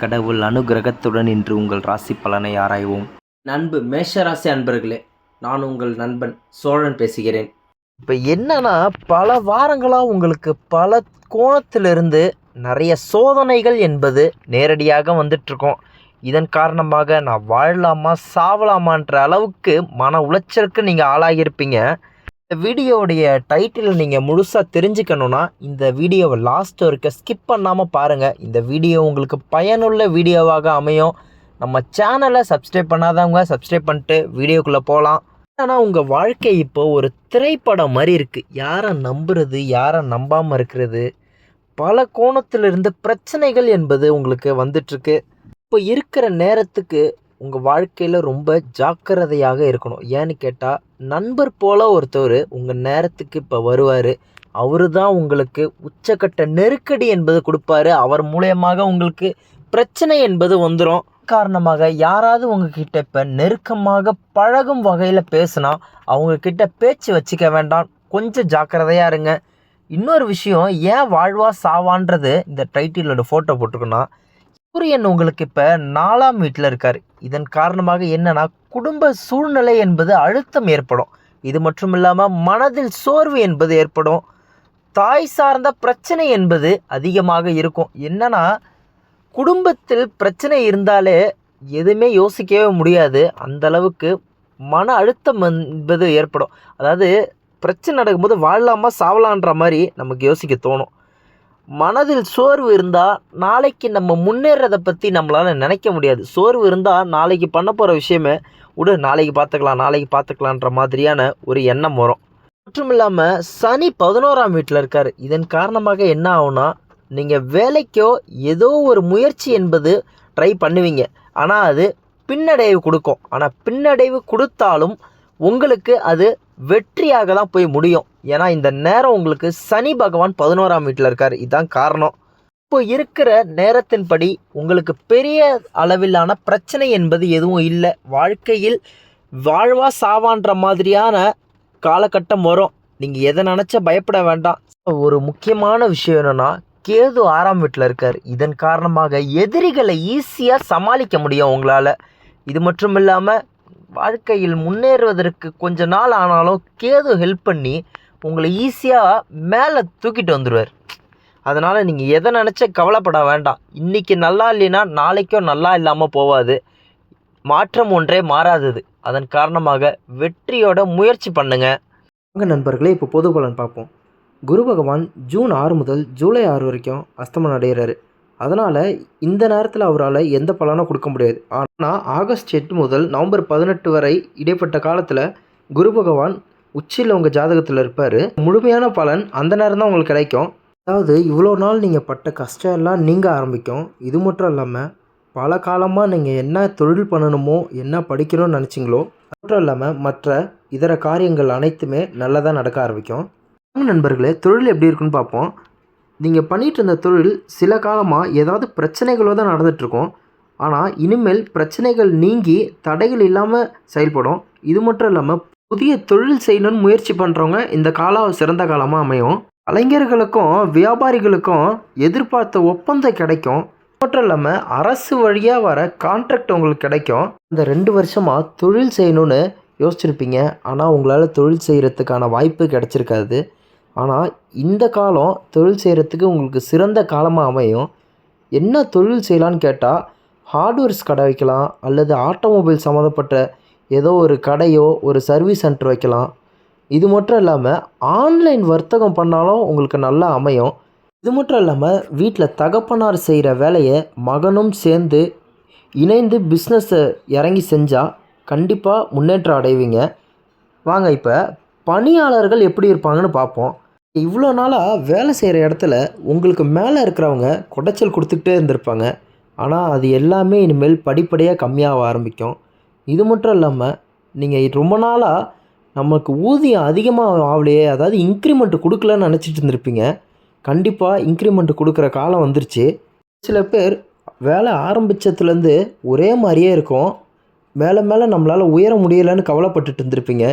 கடவுள் அனுகிரகத்துடன் இன்று உங்கள் ராசி பலனை ஆராய்வோம். நண்பு மேஷராசி அன்பர்களே, நான் உங்கள் நண்பன் சோழன் பேசுகிறேன். இப்போ என்னன்னா, பல வாரங்களாக உங்களுக்கு பல கோணத்திலிருந்து நிறைய சோதனைகள் என்பது நேரடியாக வந்துட்டுருக்கோம். இதன் காரணமாக நான் வாழலாமா சாவலாமான்ற அளவுக்கு மன உளைச்சலுக்கு நீங்கள் ஆளாகியிருப்பீங்க. இந்த வீடியோவுடைய டைட்டில் நீங்கள் முழுசாக தெரிஞ்சுக்கணுன்னா இந்த வீடியோவை லாஸ்ட் வரைக்கும் ஸ்கிப் பண்ணாமல் பாருங்கள். இந்த வீடியோ உங்களுக்கு பயனுள்ள வீடியோவாக அமையும். நம்ம சேனலை சப்ஸ்கிரைப் பண்ணாதவங்க சப்ஸ்கிரைப் பண்ணிட்டு வீடியோக்குள்ளே போகலாம். ஆனால் உங்கள் வாழ்க்கை இப்போது ஒரு திரைப்படம் மாதிரி இருக்குது. யாரை நம்புறது, யாரை நம்பாமல் இருக்கிறது, பல கோணத்திலிருந்து பிரச்சனைகள் என்பது உங்களுக்கு வந்துட்டுருக்கு. இப்போ இருக்கிற நேரத்துக்கு உங்கள் வாழ்க்கையில் ரொம்ப ஜாக்கிரதையாக இருக்கணும். ஏன்னு கேட்டால், நண்பர் போல் ஒருத்தர் உங்கள் நேரத்துக்கு இப்போ வருவார். அவரு தான் உங்களுக்கு உச்சக்கட்ட நெருக்கடி என்பது கொடுப்பாரு. அவர் மூலயமாக உங்களுக்கு பிரச்சனை என்பது வந்துடும். காரணமாக யாராவது உங்ககிட்ட இப்போ நெருக்கமாக பழகும் வகையில் பேசுனா அவங்கக்கிட்ட பேச்சு வச்சுக்க வேண்டாம். கொஞ்சம் ஜாக்கிரதையாக இருங்க. இன்னொரு விஷயம், ஏன் வாழ்வா சாவான்றது இந்த டைட்டிலோட ஃபோட்டோ போட்டுக்கணும். சூரியன் உங்களுக்கு இப்போ 4ஆம் வீட்டில் இருக்கார். இதன் காரணமாக என்னென்னா, குடும்ப சூழ்நிலை என்பது அழுத்தம் ஏற்படும். இது மட்டும் இல்லாமல் மனதில் சோர்வு என்பது ஏற்படும். தாய் சார்ந்த பிரச்சனை என்பது அதிகமாக இருக்கும். என்னென்னா, குடும்பத்தில் பிரச்சனை இருந்தாலே எதுவுமே யோசிக்கவே முடியாது. அந்தளவுக்கு மன அழுத்தம் என்பது ஏற்படும். அதாவது பிரச்சனை நடக்கும்போது வாழலாமா சாவலான்ற மாதிரி நமக்கு யோசிக்க தோணும். மனதில் சோர்வு இருந்தால் நாளைக்கு நம்ம முன்னேறதை பற்றி நம்மளால் நினைக்க முடியாது. சோர்வு இருந்தால் நாளைக்கு பண்ண போகிற விஷயமே நாளைக்கு பார்த்துக்கலான்ற மாதிரியான ஒரு எண்ணம் வரும். மற்றும் இல்லாமல் சனி 11ஆம் வீட்டில் இருக்கார். இதன் காரணமாக என்ன ஆகும்னா, நீங்கள் வேலைக்கோ ஏதோ ஒரு முயற்சி என்பது ட்ரை பண்ணுவீங்க. ஆனால் அது பின்னடைவு கொடுக்கும். ஆனால் பின்னடைவு கொடுத்தாலும் உங்களுக்கு அது வெற்றியாக தான் போய் முடியும். ஏன்னா இந்த நேரம் உங்களுக்கு சனி பகவான் 11ஆம் வீட்டில் இருக்கார். இதுதான் காரணம். இப்போ இருக்கிற நேரத்தின்படி உங்களுக்கு பெரிய அளவிலான பிரச்சனை என்பது எதுவும் இல்லை. வாழ்க்கையில் வாழ்வா சாவான்ற மாதிரியான காலகட்டம் வரும். நீங்கள் எதை நினச்சா பயப்பட வேண்டாம். ஒரு முக்கியமான விஷயம் என்னென்னா, கேது 6ஆம் வீட்டில் இருக்கார். இதன் காரணமாக எதிரிகளை ஈஸியாக சமாளிக்க முடியும் உங்களால். இது மட்டும் இல்லாமல் வாழ்க்கையில் முன்னேறுவதற்கு கொஞ்ச நாள் ஆனாலும் கேது ஹெல்ப் பண்ணி உங்களை ஈஸியாக மேலே தூக்கிட்டு வந்துடுவார். அதனால் நீங்கள் எதை நினச்சா கவலைப்பட வேண்டாம். இன்றைக்கி நல்லா இல்லைன்னா நாளைக்கும் நல்லா இல்லாமல் போகாது. மாற்றம் ஒன்றே மாறாதது. அதன் காரணமாக வெற்றியோட முயற்சி பண்ணுங்கள். உங்கள் நண்பர்களே, இப்போ பொது பலன் பார்ப்போம். குரு பகவான் ஜூன் 6 முதல் ஜூலை 6 வரைக்கும் அஸ்தமனம் அடைகிறாரு. அதனால் இந்த நேரத்தில் அவரால் எந்த பலனும் கொடுக்க முடியாது. ஆனால் ஆகஸ்ட் 8 முதல் நவம்பர் 18 வரை இடைப்பட்ட காலத்தில் குரு பகவான் உச்சியில் உங்கள் ஜாதகத்தில் இருப்பார். முழுமையான பலன் அந்த நேரம் தான் உங்களுக்கு கிடைக்கும். அதாவது இவ்வளோ நாள் நீங்கள் பட்ட கஷ்டம் எல்லாம் நீங்கள் ஆரம்பிக்கும். இது மட்டும் இல்லாமல் பல காலமாக நீங்கள் என்ன தொழில் பண்ணணுமோ, என்ன படிக்கணும்னு நினச்சிங்களோ, அது மட்டும் இல்லாமல் மற்ற இதர காரியங்கள் அனைத்துமே நல்லதாக நடக்க ஆரம்பிக்கும். நண்பர்களே, தொழில் எப்படி இருக்குன்னு பார்ப்போம். நீங்கள் பண்ணிகிட்டு இருந்த தொழில் சில காலமாக ஏதாவது பிரச்சனைகளோ தான் நடந்துகிட்ருக்கோம். ஆனால் இனிமேல் பிரச்சனைகள் நீங்கி தடைகள் இல்லாமல் செயல்படும். இது மட்டும் இல்லாமல் புதிய தொழில் செய்யணும்னு முயற்சி பண்ணுறவங்க இந்த காலம் சிறந்த காலமாக அமையும். கலைஞர்களுக்கும் வியாபாரிகளுக்கும் எதிர்பார்த்த ஒப்பந்தம் கிடைக்கும். மட்டும் இல்லாமல் அரசு வழியாக வர கான்ட்ராக்ட் உங்களுக்கு கிடைக்கும். இந்த 2 வருஷமாக தொழில் செய்யணும்னு யோசிச்சுருப்பீங்க. ஆனால் உங்களால் தொழில் செய்கிறதுக்கான வாய்ப்பு கிடச்சிருக்காது. ஆனால் இந்த காலம் தொழில் செய்கிறதுக்கு உங்களுக்கு சிறந்த காலமாக அமையும். என்ன தொழில் செய்யலான்னு கேட்டால், ஹார்ட்வேர்ஸ் கடை வைக்கலாம், அல்லது ஆட்டோமொபைல் சம்மந்தப்பட்ட ஏதோ ஒரு கடையோ ஒரு சர்வீஸ் சென்டர் வைக்கலாம். இது மட்டும் இல்லாமல் ஆன்லைன் வர்த்தகம் பண்ணாலும் உங்களுக்கு நல்லா அமையும். இது மட்டும் இல்லாமல் வீட்டில் தகப்பனார் செய்கிற வேலையை மகனும் சேர்ந்து இணைந்து பிஸ்னஸை இறங்கி செஞ்சால் கண்டிப்பாக முன்னேற்றம் அடைவீங்க. வாங்க இப்போ பணியாளர்கள் எப்படி இருப்பாங்கன்னு பார்ப்போம். இவ்வளோ நாளாக வேலை செய்கிற இடத்துல உங்களுக்கு மேலே இருக்கிறவங்க குடைச்சல் கொடுத்துக்கிட்டே இருந்திருப்பாங்க. ஆனால் அது எல்லாமே இனிமேல் படிப்படியாக கம்மியாக ஆரம்பிக்கும். இது மட்டும் இல்லாமல் நீங்கள் ரொம்ப நாளாக நமக்கு ஊதியம் அதிகமாக ஆகலையே, அதாவது இன்க்ரிமெண்ட் கொடுக்கலன்னு நினச்சிட்டு இருந்திருப்பீங்க. கண்டிப்பாக இன்க்ரிமெண்ட் கொடுக்குற காலம் வந்துருச்சு. சில பேர் வேலை ஆரம்பித்ததுலேருந்து ஒரே மாதிரியே இருக்கும். மேலே மேலே நம்மளால் உயர முடியலைன்னு கவலைப்பட்டுட்டு இருந்திருப்பீங்க.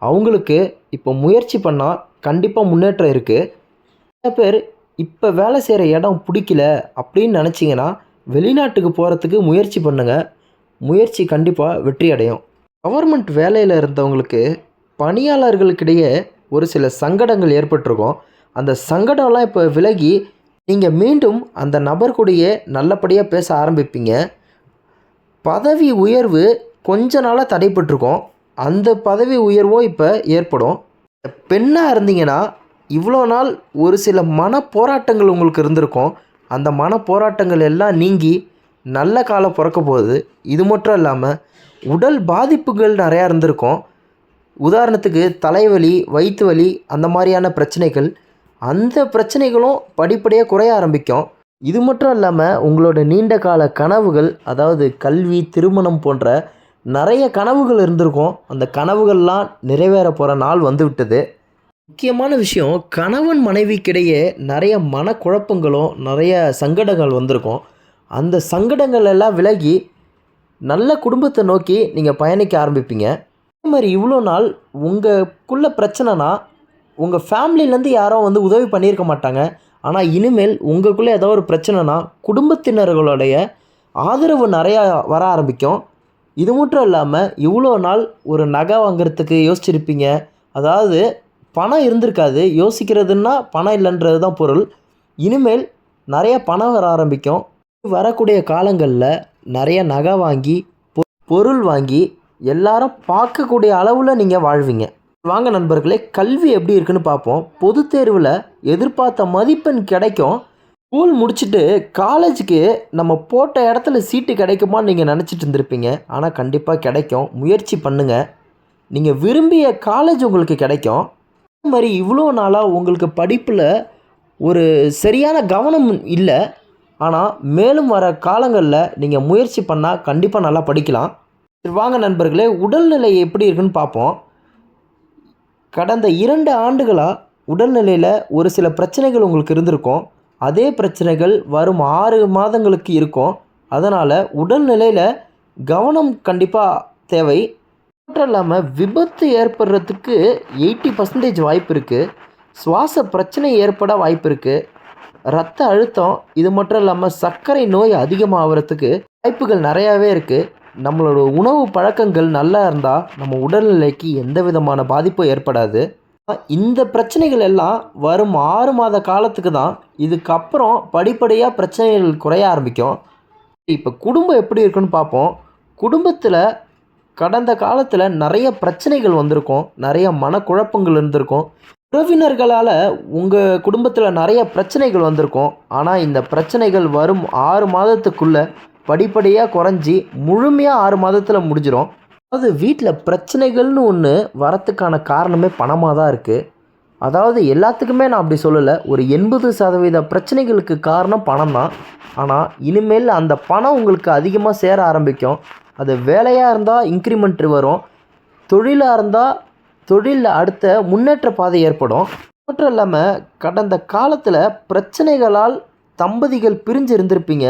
அவங்களுக்கு இப்போ முயற்சி பண்ணால் கண்டிப்பாக முன்னேற்றம் இருக்குது. சில பேர் இப்போ வேலை செய்கிற இடம் பிடிக்கல அப்படின்னு நினச்சிங்கன்னா வெளிநாட்டுக்கு போகிறதுக்கு முயற்சி பண்ணுங்கள். முயற்சி கண்டிப்பாக வெற்றி அடையும். கவர்மெண்ட் வேலையில் இருந்தவங்களுக்கு பணியாளர்களுக்கிடையே ஒரு சில சங்கடங்கள் ஏற்பட்டிருக்கும். அந்த சங்கடம்லாம் இப்போ விலகி நீங்கள் மீண்டும் அந்த நபர் கூடயே நல்லபடியாக பேச ஆரம்பிப்பீங்க. பதவி உயர்வு கொஞ்ச நாளாக தடைப்பட்டிருக்கும். அந்த பதவி உயர்வும் இப்போ ஏற்படும். பெண்ணாக இருந்தீங்கன்னா இவ்வளோ நாள் ஒரு சில மன போராட்டங்கள் உங்களுக்கு இருந்திருக்கும். அந்த மன போராட்டங்கள் எல்லாம் நீங்கி நல்ல காலம் பிறக்க போகுது. இது மட்டும் இல்லாமல் உடல் பாதிப்புகள் நிறையா இருந்திருக்கும். உதாரணத்துக்கு தலைவலி, வயிற்று வலி, அந்த மாதிரியான பிரச்சனைகள். அந்த பிரச்சனைகளும் படிப்படியாக குறைய ஆரம்பிக்கும். இது மட்டும் இல்லாமல் உங்களோட நீண்ட கால கனவுகள், அதாவது கல்வி, திருமணம் போன்ற நிறைய கனவுகள் இருந்திருக்கும். அந்த கனவுகள்லாம் நிறைவேற போகிற நாள் வந்து விட்டது. முக்கியமான விஷயம், கணவன் மனைவிக்கிடையே நிறைய மனக்குழப்பங்களும் நிறைய சங்கடங்கள் வந்திருக்கும். அந்த சங்கடங்கள் எல்லாம் விலகி நல்ல குடும்பத்தை நோக்கி நீங்கள் பயணிக்க ஆரம்பிப்பீங்க. அதே மாதிரி இவ்வளோ நாள் உங்களுக்குள்ள பிரச்சனைனா உங்கள் ஃபேமிலியிலேருந்து யாரும் வந்து உதவி பண்ணியிருக்க மாட்டாங்க. ஆனால் இனிமேல் உங்களுக்குள்ளே ஏதோ ஒரு பிரச்சனைனா குடும்பத்தினர்களுடைய ஆதரவு நிறையா வர ஆரம்பிக்கும். இது மட்டும் இல்லாமல் இவ்வளோ நாள் ஒரு நகை வாங்குறதுக்கு யோசிச்சிருப்பீங்க. அதாவது பணம் இருந்திருக்காது. யோசிக்கிறதுன்னா பணம் இல்லைன்றது தான் பொருள். இனிமேல் நிறைய பணம் வர ஆரம்பிக்கும். வரக்கூடிய காலங்களில் நிறைய நகை வாங்கி பொருள் வாங்கி எல்லாரும் பார்க்கக்கூடிய அளவில் நீங்கள் வாழ்வீங்க. வாங்க நண்பர்களே, கல்வி எப்படி இருக்குன்னு பார்ப்போம். பொது தேர்வில் எதிர்பார்த்த மதிப்பெண் கிடைக்கும். ஸ்கூல் முடிச்சுட்டு காலேஜுக்கு நம்ம போட்ட இடத்துல சீட்டு கிடைக்குமான்னு நீங்கள் நினச்சிட்டு இருந்திருப்பீங்க. ஆனால் கண்டிப்பாக கிடைக்கும். முயற்சி பண்ணுங்கள். நீங்கள் விரும்பிய காலேஜ் உங்களுக்கு கிடைக்கும். அதே மாதிரி இவ்வளோ நாளாக உங்களுக்கு படிப்பில் ஒரு சரியான கவனம் இல்லை. ஆனால் மேலும் வர காலங்களில் நீங்கள் முயற்சி பண்ணால் கண்டிப்பாக நல்லா படிக்கலாம். வாங்க நண்பர்களே, உடல்நிலை எப்படி இருக்குன்னு பார்ப்போம். கடந்த 2 ஆண்டுகளாக உடல்நிலையில் ஒரு சில பிரச்சனைகள் உங்களுக்கு இருந்திருக்கும். அதே பிரச்சனைகள் வரும் 6 மாதங்களுக்கு இருக்கும். அதனால் உடல்நிலையில் கவனம் கண்டிப்பாக தேவை. மட்டும் இல்லாமல் விபத்து ஏற்படுறதுக்கு 80% வாய்ப்பு இருக்குது. சுவாச பிரச்சனை ஏற்பட வாய்ப்பு இருக்குது. இரத்த அழுத்தம், இது மட்டும் இல்லாமல் சர்க்கரை நோய் அதிகமாகிறதுக்கு வாய்ப்புகள் நிறையாவே இருக்குது. நம்மளோட உணவு பழக்கங்கள் நல்லா இருந்தால் நம்ம உடல்நிலைக்கு எந்த விதமான பாதிப்பும் ஏற்படாது. இந்த பிரச்சனைகள் எல்லாம் வரும் 6 மாத காலத்துக்கு தான். இதுக்கப்புறம் படிப்படியாக பிரச்சனைகள் குறைய ஆரம்பிக்கும். இப்போ குடும்பம் எப்படி இருக்குன்னு பார்ப்போம். குடும்பத்தில் கடந்த காலத்தில் நிறைய பிரச்சனைகள் வந்திருக்கும். நிறைய மனக்குழப்பங்கள் இருந்திருக்கும். உறவினர்களால் உங்கள் குடும்பத்தில் நிறைய பிரச்சனைகள் வந்திருக்கும். ஆனால் இந்த பிரச்சனைகள் வரும் 6 மாதத்துக்குள்ளே படிப்படியாக குறைஞ்சி முழுமையாக 6 மாதத்தில் முடிஞ்சிடும். அதாவது வீட்டில் பிரச்சனைகள்னு ஒன்று வரத்துக்கான காரணமே பணமாக தான் இருக்குது. அதாவது எல்லாத்துக்குமே நான் அப்படி சொல்லலை. ஒரு 80% பிரச்சனைகளுக்கு காரணம் பணம் தான். ஆனால் இனிமேல் அந்த பணம் உங்களுக்கு அதிகமாக சேர ஆரம்பிக்கும். அது வேலையாக இருந்தால் இன்க்ரிமெண்ட் வரும். தொழிலாக இருந்தால் தொழிலில் அடுத்த முன்னேற்ற பாதை ஏற்படும். மட்டும் இல்லாமல் கடந்த காலத்தில் பிரச்சனைகளால் தம்பதிகள் பிரிஞ்சு இருந்திருப்பீங்க.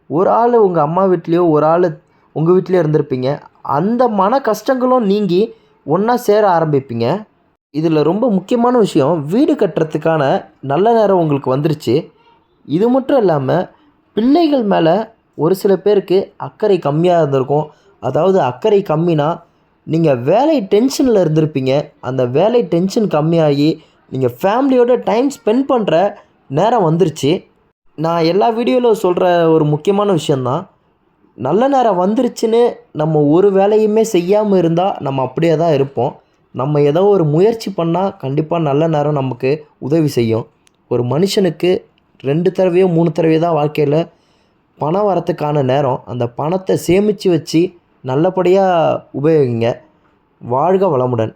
ஒரு ஆள் உங்கள் அம்மா வீட்லேயோ ஒரு ஆள் உங்கள் வீட்லேயோ இருந்திருப்பீங்க. அந்த மன கஷ்டங்களும் நீங்கி ஒன்றா சேர ஆரம்பிப்பீங்க. இதில் ரொம்ப முக்கியமான விஷயம், வீடு கட்டுறதுக்கான நல்ல நேரம் உங்களுக்கு வந்துருச்சு. இது மட்டும் இல்லாமல் பிள்ளைகள் மேலே ஒரு சில பேருக்கு அக்கறை கம்மியாக இருந்திருக்கும். அதாவது அக்கறை கம்மினா நீங்கள் வேலை டென்ஷனில் இருந்திருப்பீங்க. அந்த வேலை டென்ஷன் கம்மியாகி நீங்கள் ஃபேமிலியோட டைம் ஸ்பெண்ட் பண்ணுற நேரம் வந்துருச்சு. நான் எல்லா வீடியோவில் சொல்கிற ஒரு முக்கியமான விஷயந்தான், நல்ல நேரம் வந்துருச்சுன்னு நம்ம ஒரு வேலையுமே செய்யாமல் இருந்தால் நம்ம அப்படியே தான் இருப்போம். நம்ம ஏதோ ஒரு முயற்சி பண்ணால் கண்டிப்பாக நல்ல நேரம் நமக்கு உதவி செய்யும். ஒரு மனுஷனுக்கு 2 தடவையோ 3 தடவையோ தான் வாழ்க்கையில் பணம் வரத்துக்கான நேரம். அந்த பணத்தை சேமித்து வச்சு நல்லபடியாக உபயோகிங்க. வாழ்க வளமுடன்.